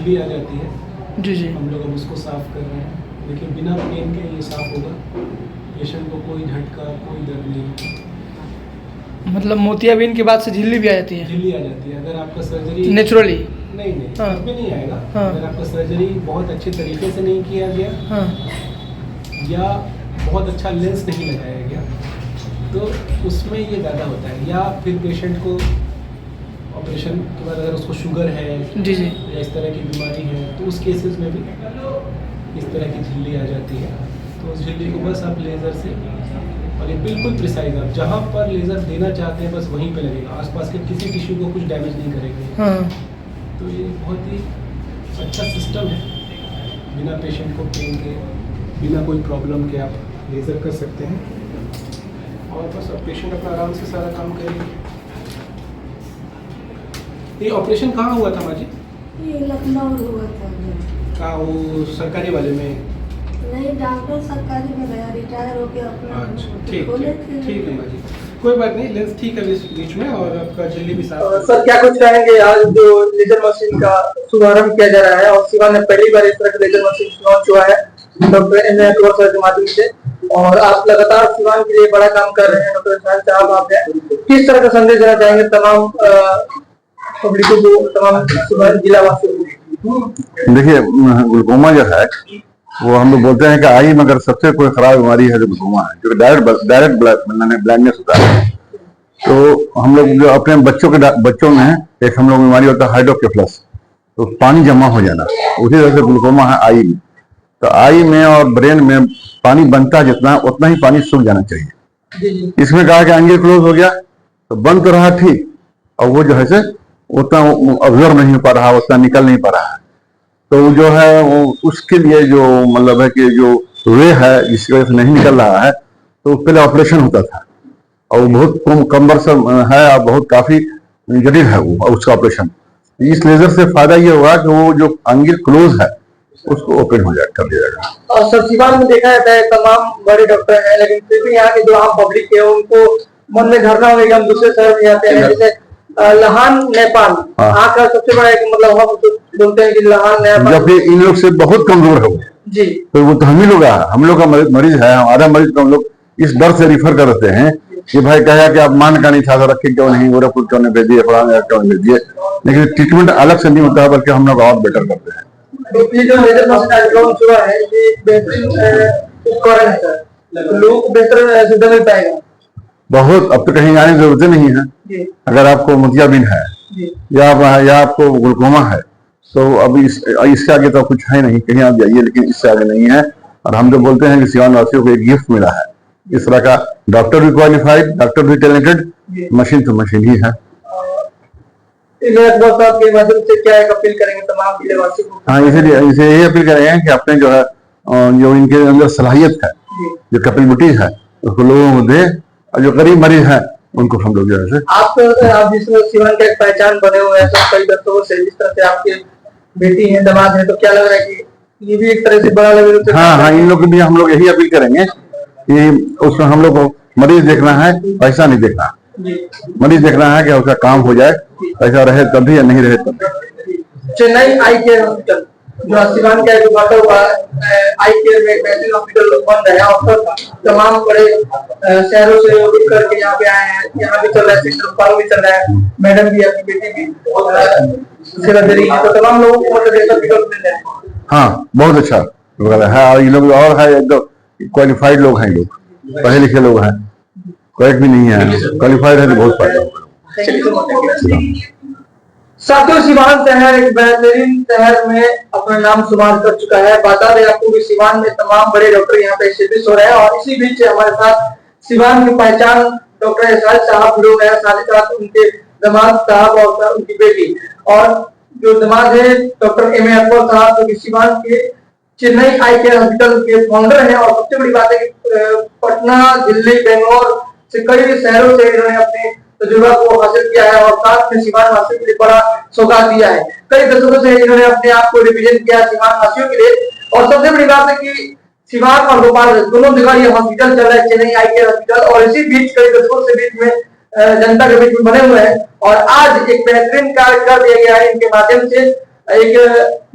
झिल्ली आ जाती है जी जी। हम लोग अब उसको साफ़ कर रहे हैं, लेकिन बिना पेन के ये साफ़ होगा। पेशेंट को कोई झटका कोई दर्द नहीं होगा। मतलब मोतियाबिंद के बाद से झिल्ली भी आ जाती है झिल्ली आ जाती है अगर आपका सर्जरी नेचुरली? नहीं नहीं हाँ। तब भी नहीं आएगा। हाँ। अगर आपका सर्जरी बहुत अच्छे तरीके से नहीं किया गया हाँ या बहुत अच्छा लेंस नहीं लगाया गया तो उसमें ये ज़्यादा होता है। या फिर पेशेंट को ऑपरेशन के बाद अगर उसको शुगर है जी जी। या इस तरह की बीमारी है तो उस केसेस में भी इस तरह की झिल्ली आ जाती है। तो उस झिल्ली को बस आप लेज़र से, और ये बिल्कुल प्रिसाइज, आप जहाँ पर लेज़र देना चाहते हैं बस वहीं पे लगेगा, आसपास के किसी टिश्यू को कुछ डैमेज नहीं करेंगे। हाँ तो ये बहुत ही अच्छा सिस्टम है, बिना पेशेंट को पेन के, बिना कोई प्रॉब्लम के आप लेज़र कर सकते हैं और बस अब पेशेंट अपना आराम से सारा काम करेंगे। ये ऑपरेशन कहाँ हुआ था माँ जी? ये लखनऊ हुआ था। कहाँ, वो सरकारी वाले में? नहीं, डॉक्टर सरकारी में गया, रिटायर हो गया अपना। अच्छा ठीक खोले ठीक थे। ठीक है माँ जी, कोई बात नहीं, लेंस ठीक है इस बीच में और आपका झिल्ली भी साफ। सर क्या कुछ कहेंगे, आज जो लेजर मशीन का शुभारंभ किया जा रहा है और सिवान ने पहली बार इस तरह का लेजर मशीन लॉन्च हुआ है doctor M A Akbar sir के माध्यम से, और आप लगातार सिवान के लिए बड़ा काम कर रहे हैं डॉक्टर इरफान साहब, आप हैं किस तरह का संदेश देना चाहेंगे तमाम पब्लिकों को, तमाम सिवान जिला वासियों को? देखिए, ग्लूकोमा जो है वो हम लोग बोलते हैं कि आई मगर सबसे कोई खराब बीमारी है जो ग्लूकोमा है, जो डायरेक्ट ब्लाइंडनेस होता है। तो हम लोग जो अपने बच्चों में एक हम लोग बीमारी होता है हाइड्रोकेफलस, तो पानी जमा हो जाना, उसी तरह से ग्लूकोमा है आई में। तो आई में और ब्रेन में पानी बनता जितना उतना ही पानी सूख जाना चाहिए। इसमें कहा कि एंगल क्लोज हो गया तो बन तो रहा ठीक, और वो जो है से उतना ऑब्जर्व नहीं हो पा रहा, उतना निकल नहीं पा रहा है। तो जो है वो उसके लिए जो मतलब है कि जो वे है जिसकी वजह से नहीं निकल रहा है, तो पहले ऑपरेशन होता था और वो बहुत कमबरसम है और बहुत काफी जटिल है वो उसका ऑपरेशन। इस लेजर से फायदा ये होगा कि वो जो एंगल क्लोज है उसको ओपन हो जाए कर दिया जाएगा। और सर सिवान में देखा जाता है तमाम बड़े डॉक्टर हैं, लेकिन फिर भी यहाँ के जो आम पब्लिक है उनको मन में धारणा होगी हम दूसरे शहर में जाते हैं, जैसे लहान नेपाल का सबसे बड़ा एक मतलब हम बोलते हैं कि लहान नेपाल, जबकि इन लोग से बहुत कमजोर है वो जी। तो वो तो हम लोग का मरीज है, हमारा मरीज को हम लोग इस डर से रिफर करते हैं कि भाई कहा कि आप मान का नहीं था तो रखे क्यों नहीं, गोरखपुर क्यों नहीं भेजिए, फलाना क्यों नहीं भेजिए, लेकिन ट्रीटमेंट अलग से नहीं होता है बल्कि हम लोग और बेटर करते हैं। तो ये जो लेजर मशीन आज लॉन्च हुआ है ये बेहतरीन उपकरण है सर, लोगों को बेहतर सुविधा मिल पाएगा बहुत, अब तो कहीं जाने की जरूरत नहीं है। अगर आपको मोतियाबिंद है या आपको ग्लूकोमा है तो अब इससे आगे तो कुछ है नहीं, कहीं आप जाइए लेकिन इससे आगे नहीं है। और हम जो बोलते हैं कि सिवान वासियों को एक गिफ्ट मिला है इस तरह का, डॉक्टर भी क्वालिफाइड, डॉक्टर भी टैलेंटेड, मशीन तो मशीन ही है। साहब के माध्यम से क्या एक अपील करेंगे तमाम जिले वासियों को? हाँ, इसीलिए इसे यही अपील करेंगे कि अपने जो है जो इनके अंदर सलाहियत है, जो कैपेबिलिटी है उसको लोगों को दे, और जो गरीब मरीज है उनको हम लोग जो है आप जिस सिवान का एक पहचान बने हुए हैं सब कई दशकों से, जिस तरह से आपके बेटी है, दामाद है, तो क्या लग रहा है कि ये भी एक तरह से बड़ा लग रहा है? हाँ, इन लोग भी हम लोग यही अपील करेंगे कि उसमें हम लोग को मरीज देखना है, पैसा नहीं देखना। मरीज देखना है कि उसका काम हो जाए, पैसा रहे तब भी या नहीं रहे तब भी। चेन्नई आई केयर हॉस्पिटल जो सिवान का एक बाटा हुआ आई केयर में बेहतरीन हॉस्पिटल बन रहा है, और तमाम बड़े शहरों से उठ करके यहाँ पे आए हैं, यहाँ भी चल रहा है सेंटर पारो भी चल रहा है, मैडम भी आपकी बेटी भी सेवा दे रही है, तो तमाम लोगों को मतलब ऐसा विकल्प मिल रहा है। हाँ, बहुत अच्छा है, और ये लोग और है एकदम क्वालिफाइड लोग हैं, लोग पढ़े लिखे लोग हैं, क्वाइट भी नहीं है, क्वालिफाइड है तो बहुत फायदा होगा। साथियों, सिवान शहर एक बेहतरीन शहर में अपना नाम शुमार कर चुका है। बता दें आपको कि सिवान में तमाम बड़े डॉक्टर यहाँ पे स्टेब्लिश हो रहे हैं, और इसी बीच हमारे साथ सिवान की पहचान डॉक्टर एहसान साहब लोग हैं, साथ ही साथ उनके दामाद साहब और उनकी बेटी, और जो दामाद है डॉक्टर एम ए अकबर साहब जो सिवान के चेन्नई आई केयर हॉस्पिटल के फाउंडर हैं। और सबसे बड़ी बात है कि पटना, दिल्ली, बेंगलोर से कई शहरों से इन्होंने अपने तजुर्बा को हासिल किया है, और साथ में सिवान वासियों के लिए बड़ा सौगात दिया है। कई दशकों से इन्होंने अपने आप को रिप्रेजेंट किया सिवान वासियों के लिए, और सबसे बड़ी बात है कि सिवान और भोपाल दोनों जगह ये हॉस्पिटल चल रहा है, चेन्नई आई केयर हॉस्पिटल, और इसी बीच कई दशकों से बीच में जनता के बीच में बने हुए हैं। और आज एक बेहतरीन कार्य कर दिया गया है इनके माध्यम से, एक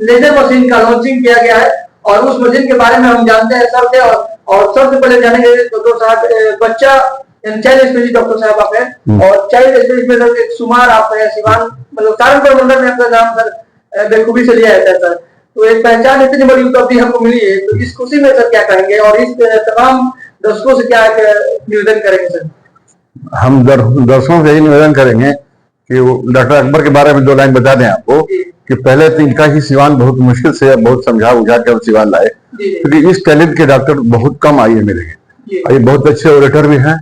लेजर मशीन का लॉन्चिंग किया गया है और उस मशीन के बारे में हम जानते हैं सर से। और सबसे पहले जानेंगे डॉक्टर साहब, बच्चा चाइल्ड स्पेशलिस्ट डॉक्टर साहब आप हैं और चाइल्ड स्पेशलिस्ट में सर एक सुमार आप हैं, सिवान मतलब सहारनपुर मंडल में आपका नाम सर बेखूबी से लिया जाता है सर। तो एक पहचान इतनी बड़ी उपलब्धि हमको मिली है, तो इस खुशी में सर क्या कहेंगे और इस तमाम दर्शकों से क्या निवेदन करेंगे सर? हम दर्शकों से यही निवेदन करेंगे कि वो डॉक्टर अकबर के बारे में 2 लाइन बता दें आपको कि पहले तो इनका ही सिवान बहुत मुश्किल से बहुत समझा बुझा कर सिवान लाए, क्योंकि इस टैलेंट के डॉक्टर बहुत कम आए मिलेंगे। ये बहुत अच्छे ऑपरेटर भी हैं,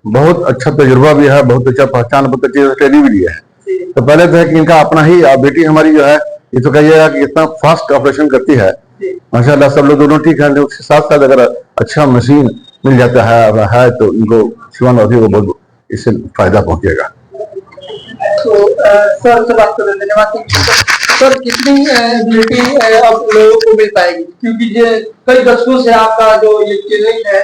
बहुत अच्छा तजुर्बा भी है, बहुत अच्छा पहचान, बहुत अच्छी ट्रेनिंग भी है। तो पहले तो है कि इनका अपना ही बेटी हमारी जो है ये तो कहिएगा कि इतना फास्ट ऑपरेशन करती है माशाल्लाह, सब लोग दोनों ठीक है। उसके साथ साथ अगर अच्छा मशीन मिल जाता है तो इनको सिवान वासियों को बहुत इससे फायदा पहुंचेगा। तो सर से बात करें, धन्यवाद सर। कितनी एबिलिटी अब लोगों को मिल पाएगी, क्योंकि ये कई दशकों से आपका जो ये क्लिनिक है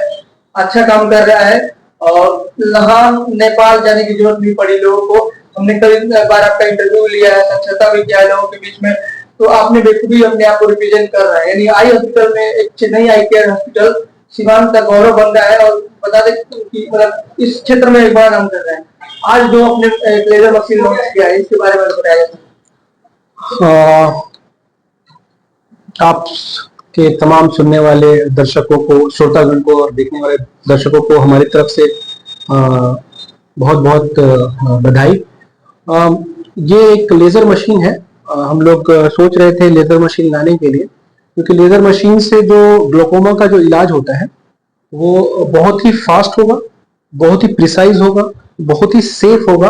अच्छा काम कर रहा है और लहान नेपाल जाने की जरूरत नहीं पड़ी लोगों को। हमने कई बार आपका इंटरव्यू लिया है, साक्षरता भी किया है लोगों के बीच में, तो आपने बेखूबी अपने आप को रिप्रेजेंट कर रहा है। यानी आई हॉस्पिटल में एक चेन्नई आई केयर हॉस्पिटल सिवान का गौरव बन रहा है और बता दें कि मतलब इस क्षेत्र में एक बड़ा नाम कर रहा है। आज जो अपने लेजर मशीन लॉन्च किया है इसके बारे में बताया जाए। आप के तमाम सुनने वाले दर्शकों को, श्रोतागण को और देखने वाले दर्शकों को हमारी तरफ से बहुत बहुत बधाई। ये एक लेजर मशीन है। हम लोग सोच रहे थे लेजर मशीन लाने के लिए, क्योंकि लेजर मशीन से जो ग्लोकोमा का जो इलाज होता है वो बहुत ही फास्ट होगा, बहुत ही प्रिसाइज होगा, बहुत ही सेफ होगा,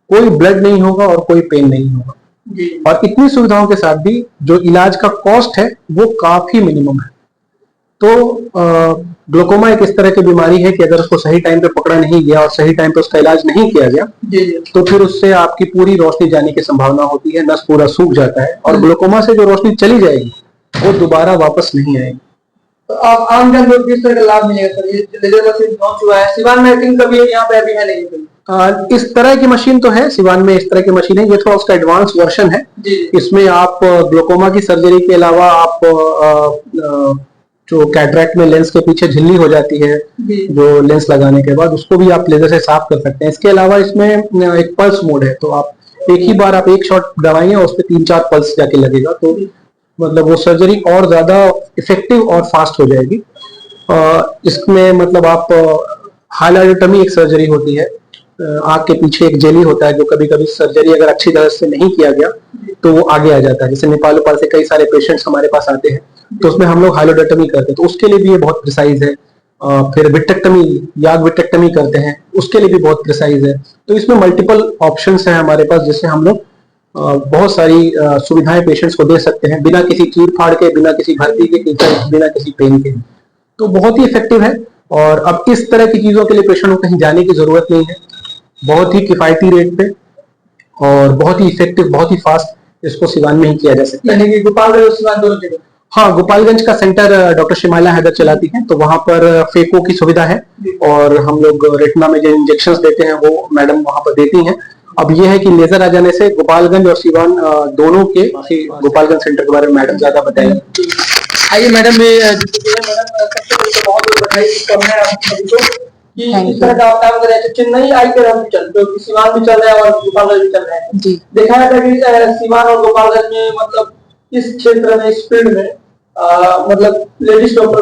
कोई ब्लड नहीं होगा और कोई पेन नहीं होगा। और इतनी सुविधाओं के साथ भी जो इलाज का कॉस्ट है वो काफी मिनिमम है। तो ग्लोकोमा एक इस तरह की बीमारी है कि अगर उसको सही टाइम पे पकड़ा नहीं गया और सही टाइम पे उसका इलाज नहीं किया गया तो फिर उससे आपकी पूरी रोशनी जाने की संभावना होती है, नस पूरा सूख जाता है और ग्लोकोमा से जो रोशनी चली जाएगी वो दोबारा वापस नहीं आएगी। तो आप आम जन लोग किस तरह का लाभ मिलेगा सर? ये लेजर मशीन लॉन्च हुआ है सिवान में, लेकिन कभी यहाँ पे अभी है नहीं। इस तरह की मशीन तो है सिवान में, इस तरह की मशीन है, ये थोड़ा उसका एडवांस वर्जन है। इसमें आप ग्लोकोमा की सर्जरी के अलावा आप जो कैटरैक्ट में लेंस के पीछे झिल्ली हो जाती है जो लेंस लगाने के बाद, उसको भी आप लेजर से साफ कर सकते हैं। इसके अलावा इसमें एक पल्स मोड है, तो आप एक ही बार आप एक शॉट दवाएंगे और उस पर 3-4 पल्स जाके लगेगा, तो मतलब वो सर्जरी और ज्यादा इफेक्टिव और फास्ट हो जाएगी। इसमें मतलब आप हाइलाइडोटमी एक सर्जरी होती है, आंख के पीछे एक जेली होता है जो कभी कभी सर्जरी अगर अच्छी तरह से नहीं किया गया तो वो आगे आ जाता है। जैसे नेपाल से कई सारे पेशेंट्स हमारे पास आते हैं तो उसमें हम लोग हाइलाइडोटमी करते हैं, तो उसके लिए भी ये बहुत प्रिसाइज है। फिर विट्रेक्टमी, याग विट्रेक्टमी करते हैं, उसके लिए भी बहुत प्रिसाइज है। तो इसमें मल्टीपल ऑप्शंस हैं हमारे पास, जिससे हम लोग बहुत सारी सुविधाएं पेशेंट्स को दे सकते हैं बिना किसी चीर फाड़ के, बिना किसी भर्ती के, बिना किसी पेन के। तो बहुत ही इफेक्टिव है और अब इस तरह की चीजों के लिए पेशेंट को कहीं जाने की जरूरत नहीं है। बहुत ही किफायती रेट पे और बहुत ही इफेक्टिव, बहुत ही फास्ट इसको सिवान में ही किया जा सकता है। यानी कि गोपालगंज और सिवान दोनों जगह? हाँ, गोपालगंज का सेंटर डॉक्टर शिमाला हैदर चलाती हैं, तो वहां पर फेको की सुविधा है और हम लोग रेटिना में जो इंजेक्शंस देते हैं वो मैडम वहां पर देती हैं। अब ये है कि लेजर आ जाने से गोपालगंज और सिवान दोनों के, गोपालगंज सेंटर के बारे में मैडम ज्यादा बताएंगे। आइए मैडम, सबसे पहले तो बहुत बहुत बधाई कि इस तरह का आप काम कर रहे हैं। चेन्नई आई केयर हॉस्पिटल जो कि सिवान भी चल रहा है और गोपालगंज भी चल रहा है जी। देखा जाता है कि सिवान और गोपालगंज में मतलब इस क्षेत्र में, इस फील्ड में मतलब लेडीज डॉक्टर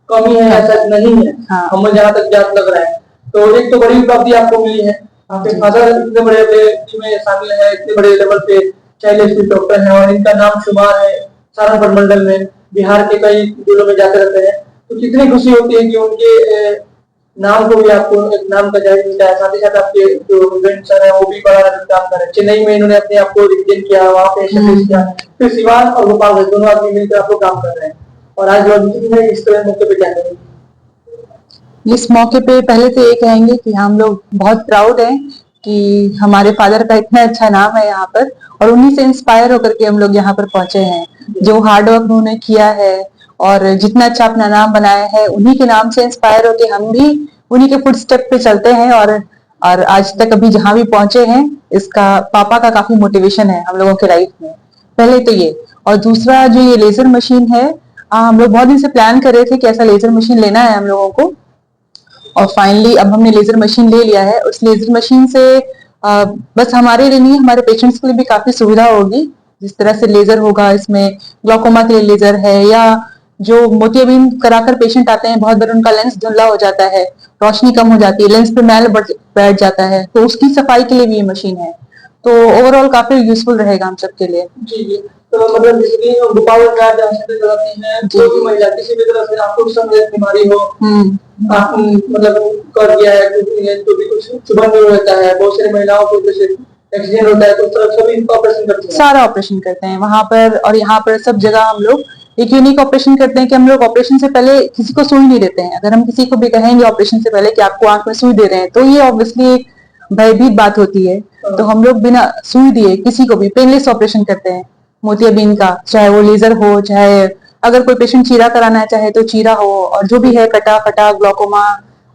कमी है ऐसा नहीं है। हाँ। हमें जहाँ तक ज्ञात लग रहा है तो एक तो बड़ी उपलब्धि आपको मिली है। आपके फादर इतने बड़े में शामिल है, इतने बड़े लेवल पे चाइल्ड स्पेशलिस्ट डॉक्टर हैं और इनका नाम शुमार है सहारनपुर मंडल में, बिहार के कई जिलों में जाते रहते हैं। तो कितनी खुशी होती है कि उनके नाम को भी आपको एक नाम का जायज मिलता है। साथ ही साथ आपके जो सर है वो भी बड़ा काम कर रहे हैं। चेन्नई में इन्होंने अपने आप को रिप्रेजेंट किया, वहाँ पे एस्टैब्लिश किया, फिर सिवान और गोपालगंज दोनों आदमी मिलकर आपको काम कर रहे हैं और आज जो इस तरह मौके पे क्या करेंगे? इस मौके पे पहले तो ये कहेंगे कि हम लोग बहुत प्राउड हैं कि हमारे फादर का इतना अच्छा नाम है यहाँ पर और उन्हीं से इंस्पायर होकर के हम लोग यहाँ पर पहुंचे हैं। जो हार्ड वर्क उन्होंने किया है और जितना अच्छा अपना नाम बनाया है, उन्हीं के नाम से इंस्पायर होके हम भी उन्हीं के फुटस्टेप पे चलते हैं और आज तक अभी जहां भी पहुंचे हैं इसका पापा का काफी मोटिवेशन है हम लोगों के लाइफ में। पहले तो ये, और दूसरा जो ये लेजर मशीन है, हम लोग बहुत दिन से प्लान कर रहे थे कि ऐसा लेजर मशीन लेना है हम लोगों को, और फाइनली अब हमने लेजर मशीन ले लिया है। उस लेजर मशीन से बस हमारे लिए नहीं, हमारे पेशेंट्स के लिए भी काफी सुविधा होगी। जिस तरह से लेजर होगा, इसमें ग्लूकोमा के लिए लेजर है, या जो मोतियाबिंद कराकर पेशेंट आते हैं, बहुत बार उनका लेंस धुंधला हो जाता है, रोशनी कम हो जाती है, लेंस पे मैल बैठ जाता है, तो उसकी सफाई के लिए भी ये मशीन है। तो ओवरऑल काफी यूजफुल रहेगा हम सबके लिए। जी जी। तो मतलब जैसे कि गोपाल कार्ड जहाँ से लगाती हैं, जो भी महिला किसी भी तरह से आपको संदिग्ध बीमारी हो, आप मतलब कर दिया है, जो भी कुछ सुबह में रहता है, बहुत सारी महिलाओं को जैसे एक्सीडेंट होता है, तो सभी ऑपरेशन करते हैं, सारा ऑपरेशन करते हैं वहां पर, और यहाँ पर सब जगह हम लोग एक यूनिक ऑपरेशन करते हैं कि हम लोग ऑपरेशन से पहले किसी को सुई नहीं देते हैं। अगर हम किसी को भी कहेंगे ऑपरेशन से पहले कि आपको आंख में सुई दे रहे हैं, तो ये ऑब्वियसली एक भयभीत बात होती है। तो हम लोग बिना सुई दिए किसी को भी पेनलेस ऑपरेशन करते हैं मोतियाबिंद का, चाहे वो लेजर हो, चाहे अगर कोई पेशेंट चीरा कराना चाहे तो चीरा हो, और जो भी है कटा फटा ग्लूकोमा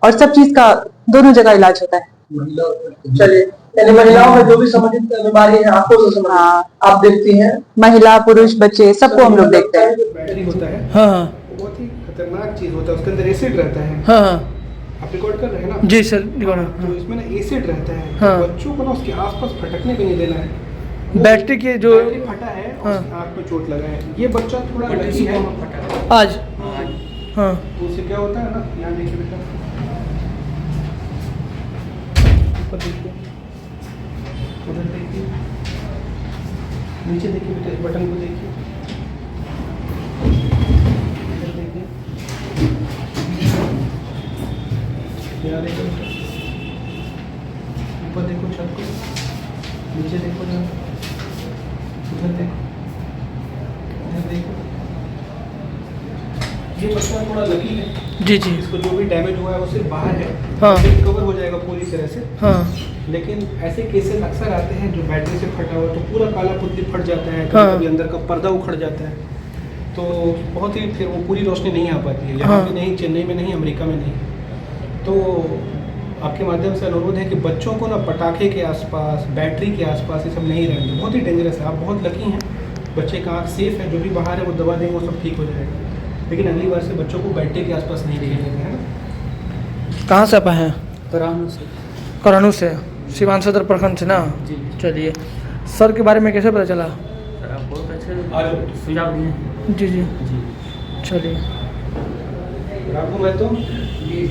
और सब चीज का दोनों जगह इलाज होता है। चलिए, यानी महिलाओं में जो भी संबंधित बीमारी है आपको तो समझ, आप देखती हैं, महिला पुरुष बच्चे सबको हम लोग देखते हैं। बैटरी होता है, हाँ हाँ वो बहुत ही खतरनाक चीज होता है, उसके अंदर एसिड रहता है। हाँ हाँ आप रिकॉर्ड कर रहे हैं ना? जी सर रिकॉर्ड। तो इसमें ना एसिड रहता है, हाँ। तो बच्चों को ना उसके आसपास भटकने भी नहीं देना है। वो बैटरी के जो बैटरी फटा है और हाँ। उसकी आँख में चोट लगा है, ये बच्चा थोड़ा लकी है। आज हाँ तो उससे क्या होता है ना, यहाँ देखिए बेटा, ऊपर देखिए, उधर देखिए, नीचे देखिए बेटा, इस बटन को देखिए, इधर देखिए, यहाँ देखो बेटा, ऊपर देखो छत को, नीचे देखो जरा, उधर देखो, इधर देखो। ये बच्चा थोड़ा लकी है। जी जी इसको जो भी डैमेज हुआ है वो सिर्फ बाहर है, हाँ। रिकवर हो जाएगा पूरी तरह से। हाँ लेकिन ऐसे केसेस अक्सर आते हैं जो बैटरी से फटा हुआ, तो पूरा काला पुतली फट जाता है, हाँ। कभी अंदर का पर्दा उखड़ जाता है, तो बहुत ही फिर वो पूरी रोशनी नहीं आ पाती है। यहाँ हाँ। भी नहीं, चेन्नई में नहीं, अमेरिका में नहीं। तो आपके माध्यम से अनुरोध है कि बच्चों को ना पटाखे के आसपास, बैटरी के आसपास ये सब नहीं रहने, बहुत ही डेंजरस है। आप बहुत लकी हैं, बच्चे का आँख सेफ है, जो भी बाहर है वो दवा देंगे, वो सब ठीक हो जाएगा। लेकिन अगली बार से बच्चों को बैटरी के आसपास नहीं खेलेंगे, है ना? कहाँ से आप आए हैं? करानू से। करानू से, सीवान सदर प्रखंड से ना? जी। चलिए, सर के बारे में कैसे पता चला? सर आप बहुत अच्छे सुझाव दिए। जी जी जी। चलिए। राघू मैं तो जी